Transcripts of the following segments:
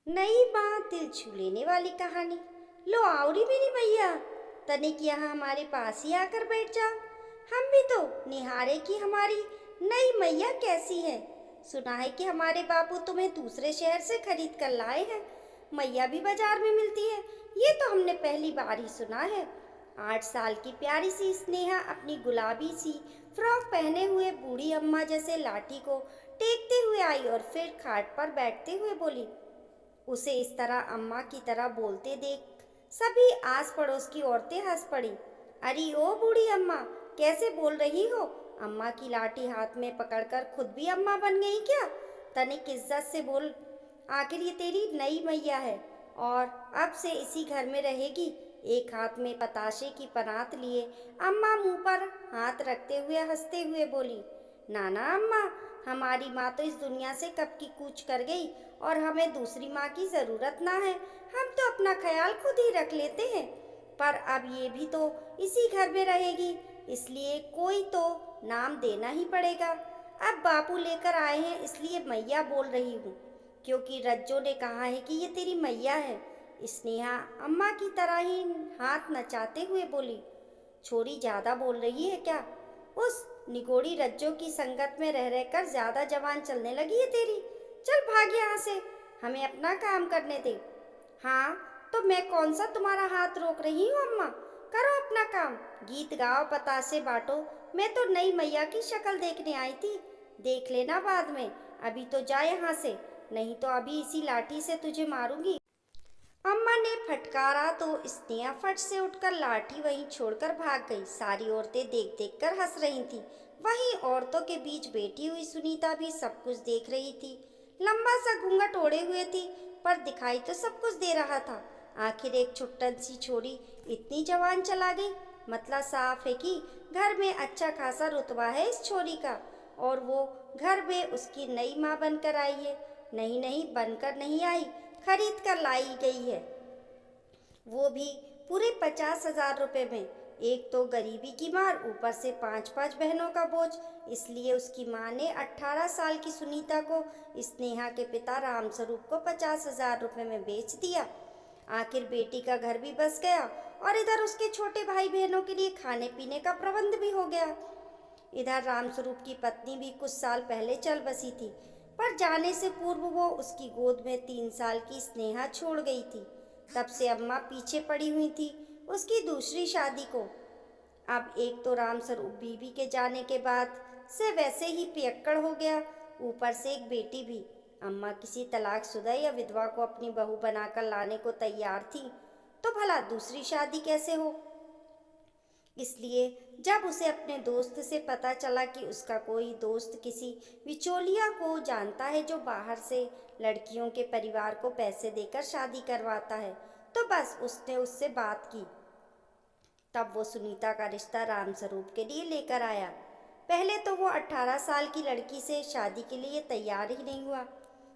नई बात दिल छू लेने वाली कहानी। लो आवरी मेरी मैया, तनिक यहाँ हमारे पास ही आकर बैठ जाओ। हम भी तो निहारे कि हमारी नई मैया कैसी है। सुना है कि हमारे बापू तुम्हें दूसरे शहर से खरीद कर लाए हैं। मैया भी बाजार में मिलती है, ये तो हमने पहली बार ही सुना है। 8 साल की प्यारी सी स्नेहा अपनी गुलाबी सी फ्रॉक पहने हुए बूढ़ी अम्मा जैसे लाठी को टेकते हुए आई और फिर खाट पर बैठते हुए बोली। उसे इस तरह अम्मा की तरह बोलते देख सभी आस पड़ोस की औरतें हंस पड़ी। अरे ओ बूढ़ी अम्मा, कैसे बोल रही हो? अम्मा की लाठी हाथ में पकड़कर खुद भी अम्मा बन गई क्या? तनिक इज्जत से बोल, आखिर ये तेरी नई मैया है और अब से इसी घर में रहेगी। एक हाथ में पताशे की परात लिए अम्मा मुंह पर हाथ रखते हुए हंसते हुए बोली, नाना अम्मा, हमारी माँ तो इस दुनिया से कब की कूच कर गई और हमें दूसरी माँ की ज़रूरत ना है। हम तो अपना ख्याल खुद ही रख लेते हैं। पर अब ये भी तो इसी घर में रहेगी, इसलिए कोई तो नाम देना ही पड़ेगा। अब बापू लेकर आए हैं इसलिए मैया बोल रही हूँ, क्योंकि रज्जो ने कहा है कि ये तेरी मैया है। स्नेहा अम्मा की तरह ही हाथ नचाते हुए बोली, छोरी ज़्यादा बोल रही है क्या? उस निगोड़ी रज्जो की संगत में रह रहकर ज़्यादा जवान चलने लगी है तेरी। चल भाग यहाँ से, हमें अपना काम करने दे। हाँ, तो मैं कौन सा तुम्हारा हाथ रोक रही हूँ अम्मा, करो अपना काम, गीत गाओ, पतासे बांटो। मैं तो नई मैया की शक्ल देखने आई थी, देख लेना बाद में। अभी तो जा यहाँ से, नहीं तो अभी इसी लाठी से तुझे मारूंगी। अम्मा ने फटकारा तो स्नेहा फट से उठकर लाठी वहीं छोड़कर भाग गई। सारी औरतें देख देख कर हंस रही थीं। वहीं औरतों के बीच बैठी हुई सुनीता भी सब कुछ देख रही थी। लंबा सा घूंघट ओढ़े हुए थी, पर दिखाई तो सब कुछ दे रहा था। आखिर एक छुट्टन सी छोरी इतनी जवान चला गई, मतलब साफ है कि घर में अच्छा खासा रुतबा है इस छोरी का, और वो घर में उसकी नई माँ बनकर आई है। नहीं नहीं, बनकर नहीं आई, खरीद कर लाई गई है, वो भी पूरे 50,000 रुपए में। एक तो गरीबी की मार, ऊपर से 5-5 बहनों का बोझ। इसलिए उसकी माँ ने 18 साल की सुनीता को स्नेहा के पिता रामस्वरूप को 50,000 रुपए में बेच दिया। आखिर बेटी का घर भी बस गया और इधर उसके छोटे भाई बहनों के लिए खाने पीने का प्रबंध भी हो गया। इधर रामस्वरूप की पत्नी भी कुछ साल पहले चल बसी थी, पर जाने से पूर्व वो उसकी गोद में 3 साल की स्नेहा छोड़ गई थी। तब से अम्मा पीछे पड़ी हुई थी उसकी दूसरी शादी को। अब एक तो रामस्वरूप बीवी के जाने के बाद से वैसे ही पियक्कड़ हो गया, ऊपर से एक बेटी भी। अम्मा किसी तलाकशुदा या विधवा को अपनी बहू बनाकर लाने को तैयार थी, तो भला दूसरी शादी कैसे हो? इसलिए जब उसे अपने दोस्त से पता चला कि उसका कोई दोस्त किसी बिचौलिया को जानता है जो बाहर से लड़कियों के परिवार को पैसे देकर शादी करवाता है, तो बस उसने उससे बात की। तब वो सुनीता का रिश्ता रामस्वरूप के लिए लेकर आया। पहले तो वो 18 साल की लड़की से शादी के लिए तैयार ही नहीं हुआ।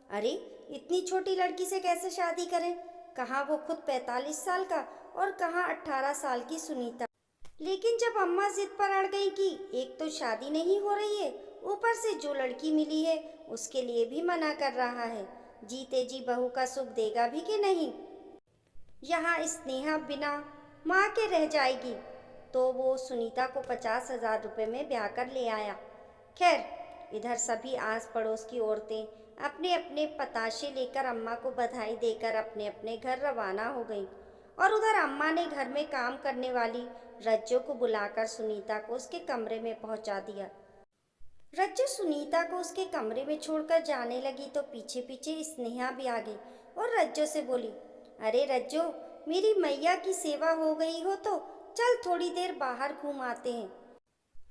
अरे, इतनी छोटी लड़की से कैसे शादी करें? कहाँ वो खुद 45 साल का और कहाँ 18 साल की सुनीता। लेकिन जब अम्मा जिद पर अड़ गई कि एक तो शादी नहीं हो रही है, ऊपर से जो लड़की मिली है उसके लिए भी मना कर रहा है, जीते जी बहू का सुख देगा भी कि नहीं? यहाँ स्नेहा बिना माँ के रह जाएगी। तो वो सुनीता को 50,000 रुपये में ब्याह कर ले आया। खैर, इधर सभी आस पड़ोस की औरतें अपने अपने पताशे लेकर अम्मा को बधाई देकर अपने अपने घर रवाना हो गईं। और उधर अम्मा ने घर में काम करने वाली रज्जो को बुलाकर सुनीता को उसके कमरे में पहुंचा दिया। रज्जो सुनीता को उसके कमरे में छोड़कर जाने लगी तो पीछे पीछे स्नेहा भी आ गई और रज्जो से बोली, अरे रज्जो, मेरी मैया की सेवा हो गई हो तो चल थोड़ी देर बाहर घूम आते हैं,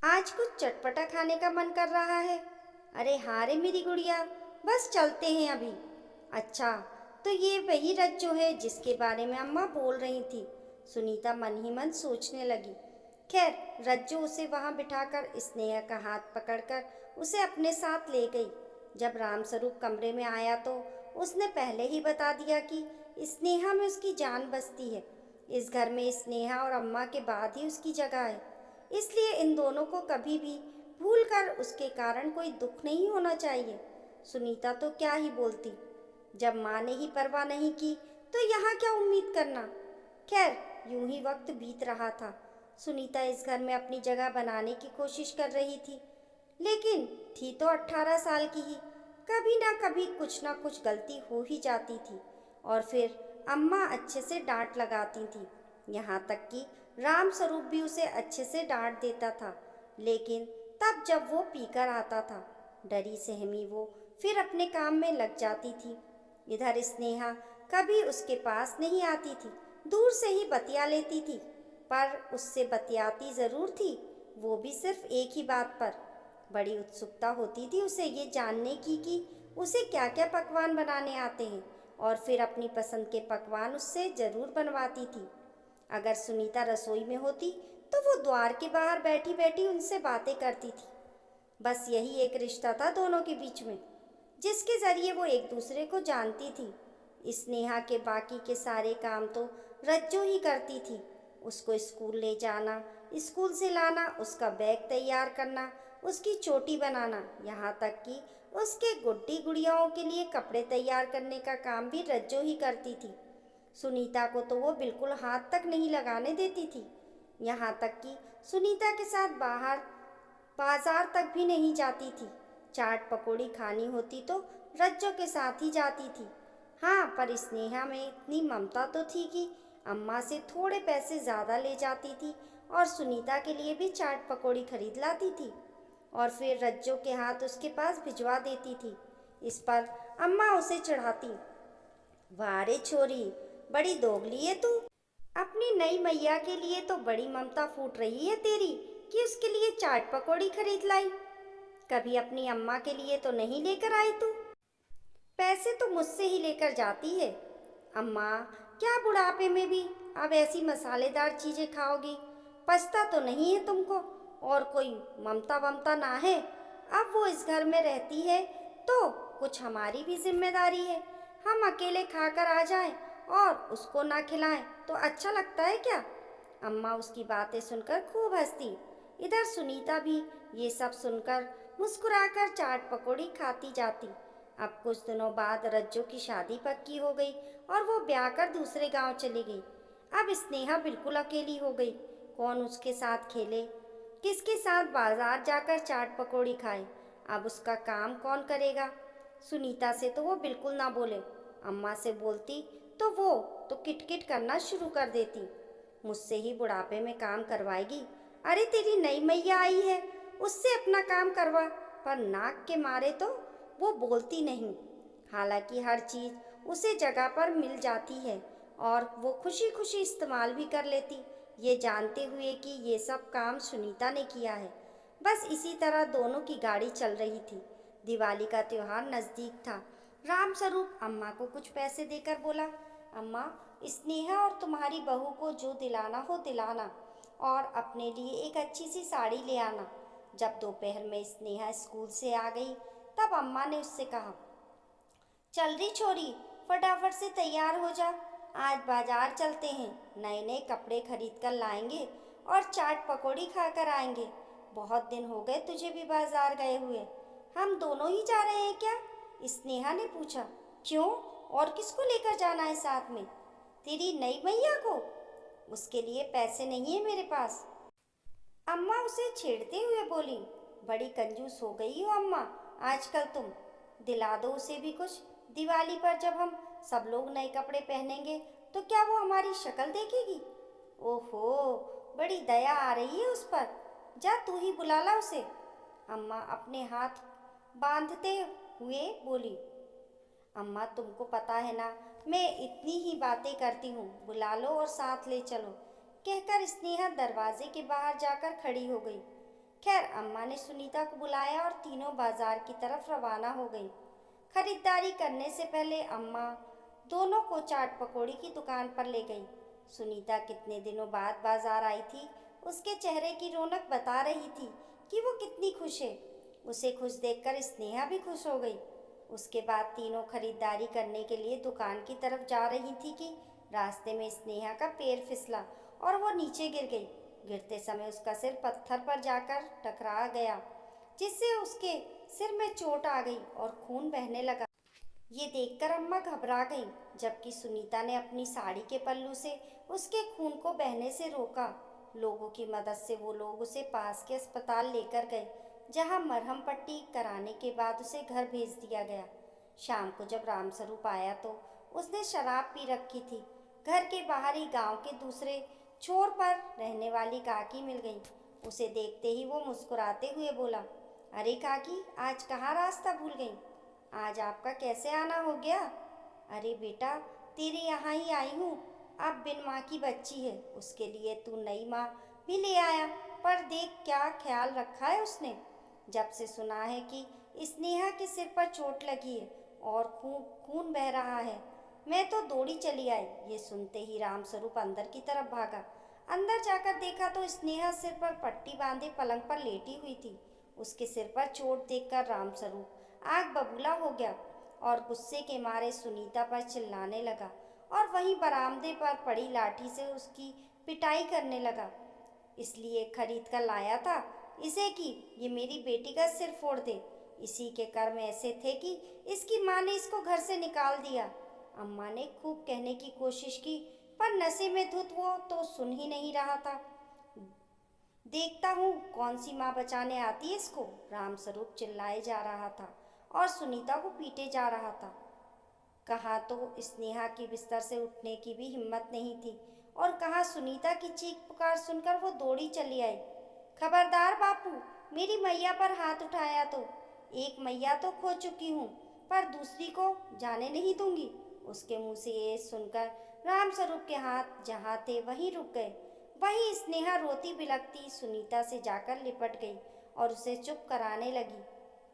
आज कुछ चटपटा खाने का मन कर रहा है। अरे हाँ रे मेरी गुड़िया, बस चलते हैं अभी। अच्छा, तो ये वही रज्जो है जिसके बारे में अम्मा बोल रही थी, सुनीता मन ही मन सोचने लगी। खैर, रज्जो उसे वहां बिठाकर स्नेहा का हाथ पकड़कर उसे अपने साथ ले गई। जब रामस्वरूप कमरे में आया तो उसने पहले ही बता दिया कि स्नेहा में उसकी जान बसती है। इस घर में स्नेहा और अम्मा के बाद ही उसकी जगह है, इसलिए इन दोनों को कभी भी भूल कर उसके कारण कोई दुख नहीं होना चाहिए। सुनीता तो क्या ही बोलती, जब माँ ने ही परवाह नहीं की तो यहाँ क्या उम्मीद करना। खैर, यूं ही वक्त बीत रहा था। सुनीता इस घर में अपनी जगह बनाने की कोशिश कर रही थी, लेकिन थी तो 18 साल की ही। कभी ना कुछ गलती हो ही जाती थी और फिर अम्मा अच्छे से डांट लगाती थी। यहाँ तक कि राम स्वरूप भी उसे अच्छे से डांट देता था, लेकिन तब जब वो पीकर आता था, डरी सहमी वो फिर अपने काम में लग जाती थी। इधर स्नेहा कभी उसके पास नहीं आती थी, दूर से ही बतिया लेती थी, पर उससे बतियाती ज़रूर थी, वो भी सिर्फ एक ही बात पर। बड़ी उत्सुकता होती थी उसे ये जानने की कि उसे क्या क्या पकवान बनाने आते हैं, और फिर अपनी पसंद के पकवान उससे ज़रूर बनवाती थी। अगर सुनीता रसोई में होती तो वो द्वार के बाहर बैठी बैठी उनसे बातें करती थी। बस यही एक रिश्ता था दोनों के बीच में, जिसके ज़रिए वो एक दूसरे को जानती थी। स्नेहा के बाकी के सारे काम तो रज्जो ही करती थी। उसको स्कूल ले जाना, स्कूल से लाना, उसका बैग तैयार करना, उसकी चोटी बनाना, यहाँ तक कि उसके गुड्डी गुड़ियाओं के लिए कपड़े तैयार करने का काम भी रज्जो ही करती थी। सुनीता को तो वो बिल्कुल हाथ तक नहीं लगाने देती थी। यहाँ तक कि सुनीता के साथ बाहर बाजार तक भी नहीं जाती थी। चाट पकौड़ी खानी होती तो रज्जो के साथ ही जाती थी। हाँ, पर स्नेहा में इतनी ममता तो थी कि अम्मा से थोड़े पैसे ज़्यादा ले जाती थी और सुनीता के लिए भी चाट पकौड़ी खरीद लाती थी और फिर रज्जो के हाथ उसके पास भिजवा देती थी। इस पर अम्मा उसे चढ़ाती, वाह रे छोरी, बड़ी दोगली है तू। अपनी नई मैया के लिए तो बड़ी ममता फूट रही है तेरी कि उसके लिए चाट पकौड़ी खरीद लाई। कभी अपनी अम्मा के लिए तो नहीं लेकर आई तू। पैसे तो मुझसे ही लेकर जाती है। अम्मा, क्या बुढ़ापे में भी अब ऐसी मसालेदार चीज़ें खाओगी? पछता तो नहीं है तुमको? और कोई ममता वमता ना है? अब वो इस घर में रहती है तो कुछ हमारी भी जिम्मेदारी है। हम अकेले खाकर आ जाएं और उसको ना खिलाएं तो अच्छा लगता है क्या? अम्मा उसकी बातें सुनकर खूब हंसती। इधर सुनीता भी ये सब सुनकर मुस्कुराकर चाट पकौड़ी खाती जाती। अब कुछ दिनों बाद रज्जो की शादी पक्की हो गई और वो ब्याह कर दूसरे गांव चली गई। अब स्नेहा बिल्कुल अकेली हो गई। कौन उसके साथ खेले, किसके साथ बाजार जाकर चाट पकौड़ी खाए? अब उसका काम कौन करेगा? सुनीता से तो वो बिल्कुल ना बोले। अम्मा से बोलती तो वो तो किटकिट करना शुरू कर देती, मुझसे ही बुढ़ापे में काम करवाएगी। अरे तेरी नई मैया आई है, उससे अपना काम करवा। पर नाक के मारे तो वो बोलती नहीं। हालांकि हर चीज़ उसे जगह पर मिल जाती है और वो खुशी खुशी इस्तेमाल भी कर लेती, ये जानते हुए कि ये सब काम सुनीता ने किया है। बस इसी तरह दोनों की गाड़ी चल रही थी। दिवाली का त्यौहार नज़दीक था। राम स्वरूप अम्मा को कुछ पैसे देकर बोला, अम्मा, स्नेहा और तुम्हारी बहू को जो दिलाना हो दिलाना और अपने लिए एक अच्छी सी साड़ी ले आना। जब दोपहर में स्नेहा स्कूल से आ गई तब अम्मा ने उससे कहा, चल रही छोरी, फटाफट से तैयार हो जा, आज बाजार चलते हैं, नए नए कपड़े खरीद कर लाएंगे और चाट पकौड़ी खा कर आएंगे। बहुत दिन हो गए तुझे भी बाजार गए हुए। हम दोनों ही जा रहे हैं क्या? स्नेहा ने पूछा। क्यों, और किसको लेकर जाना है साथ में? तेरी नई मैया को? उसके लिए पैसे नहीं है मेरे पास। अम्मा उसे छेड़ते हुए बोली, बड़ी कंजूस हो गई हो अम्मा आजकल तुम। दिला दो उसे भी कुछ। दिवाली पर जब हम सब लोग नए कपड़े पहनेंगे तो क्या वो हमारी शक्ल देखेगी? ओहो, बड़ी दया आ रही है उस पर। जा तू ही बुला ला उसे। अम्मा अपने हाथ बांधते हुए बोली, अम्मा तुमको पता है ना, मैं इतनी ही बातें करती हूँ, बुला लो और साथ ले चलो। कहकर स्नेहा दरवाजे के बाहर जाकर खड़ी हो गई। खैर, अम्मा ने सुनीता को बुलाया और तीनों बाजार की तरफ रवाना हो गई। खरीदारी करने से पहले अम्मा दोनों को चाट पकौड़ी की दुकान पर ले गई। सुनीता कितने दिनों बाद बाजार आई थी, उसके चेहरे की रौनक बता रही थी कि वो कितनी खुश है। उसे खुश देखकर स्नेहा भी खुश हो गई। उसके बाद तीनों खरीदारी करने के लिए दुकान की तरफ जा रही थी कि रास्ते में स्नेहा का पैर फिसला और वो नीचे गिर गई। गिरते समय उसका सिर पत्थर पर जाकर टकरा गया, जिससे उसके सिर में चोट आ गई और खून बहने लगा। ये देखकर अम्मा घबरा गईं, जबकि सुनीता ने अपनी साड़ी के पल्लू से उसके खून को बहने से रोका। लोगों की मदद से वो लोग उसे पास के अस्पताल लेकर गए, जहां मरहम पट्टी कराने के बाद उसे घर भेज दिया गया। शाम को जब रामस्वरूप आया तो उसने शराब पी रखी थी। घर के बाहर ही गांव के दूसरे छोर पर रहने वाली काकी मिल गई। उसे देखते ही वो मुस्कुराते हुए बोला, अरे काकी, आज कहाँ रास्ता भूल गई? आज आपका कैसे आना हो गया? अरे बेटा, तेरे यहाँ ही आई हूँ। अब बिन माँ की बच्ची है, उसके लिए तू नई माँ भी ले आया। पर देख क्या ख्याल रखा है उसने। जब से सुना है कि स्नेहा के सिर पर चोट लगी है और खून खून बह रहा है, मैं तो दौड़ी चली आई। ये सुनते ही रामस्वरूप अंदर की तरफ भागा। अंदर जाकर देखा तो स्नेहा सिर पर पट्टी बांधे पलंग पर लेटी हुई थी। उसके सिर पर चोट देखकर रामस्वरूप आग बबूला हो गया और गुस्से के मारे सुनीता पर चिल्लाने लगा और वहीं बरामदे पर पड़ी लाठी से उसकी पिटाई करने लगा। इसलिए खरीद कर लाया था इसे कि ये मेरी बेटी का सिर फोड़ दे। इसी के कर्म ऐसे थे कि इसकी माँ ने इसको घर से निकाल दिया। अम्मा ने खूब कहने की कोशिश की, पर नशे में धुत वो तो सुन ही नहीं रहा था। देखता हूँ कौन सी माँ बचाने आती है इसको, रामस्वरूप चिल्लाए जा रहा था और सुनीता को पीटे जा रहा था। कहाँ तो स्नेहा की बिस्तर से उठने की भी हिम्मत नहीं थी और कहाँ सुनीता की चीख पुकार सुनकर वो दौड़ी चली आई। खबरदार बापू, मेरी मैया पर हाथ उठाया तो। एक मैया तो खो चुकी हूँ, पर दूसरी को जाने नहीं दूंगी। उसके मुंह से ये सुनकर रामस्वरूप के हाथ जहाँ थे वहीं रुक गए। वहीं स्नेहा रोती बिलखती सुनीता से जाकर लिपट गई और उसे चुप कराने लगी।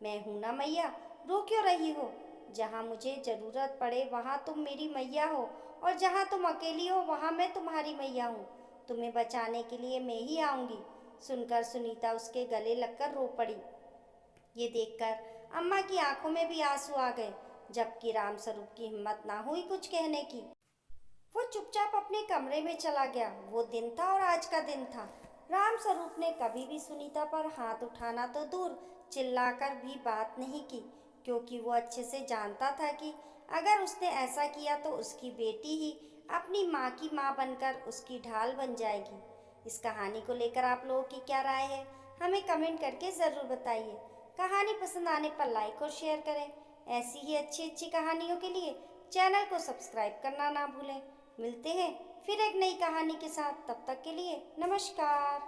मैं हूं ना मैया, रो क्यों रही हो? जहाँ मुझे जरूरत पड़े वहाँ तुम मेरी मैया हो, और जहाँ तुम अकेली हो वहाँ मैं तुम्हारी मैया हूँ। तुम्हें बचाने के लिए मैं ही आऊँगी। सुनकर सुनीता उसके गले लगकर रो पड़ी। ये देखकर अम्मा की आंखों में भी आंसू आ गए, जबकि रामस्वरूप की हिम्मत ना हुई कुछ कहने की। वो चुपचाप अपने कमरे में चला गया। वो दिन था और आज का दिन था। रामस्वरूप ने कभी भी सुनीता पर हाथ उठाना तो दूर, चिल्लाकर भी बात नहीं की, क्योंकि वो अच्छे से जानता था कि अगर उसने ऐसा किया तो उसकी बेटी ही अपनी माँ की माँ बनकर उसकी ढाल बन जाएगी। इस कहानी को लेकर आप लोगों की क्या राय है, हमें कमेंट करके ज़रूर बताइए। कहानी पसंद आने पर लाइक और शेयर करें। ऐसी ही अच्छी अच्छी कहानियों के लिए चैनल को सब्सक्राइब करना ना भूलें। मिलते हैं फिर एक नई कहानी के साथ, तब तक के लिए नमस्कार।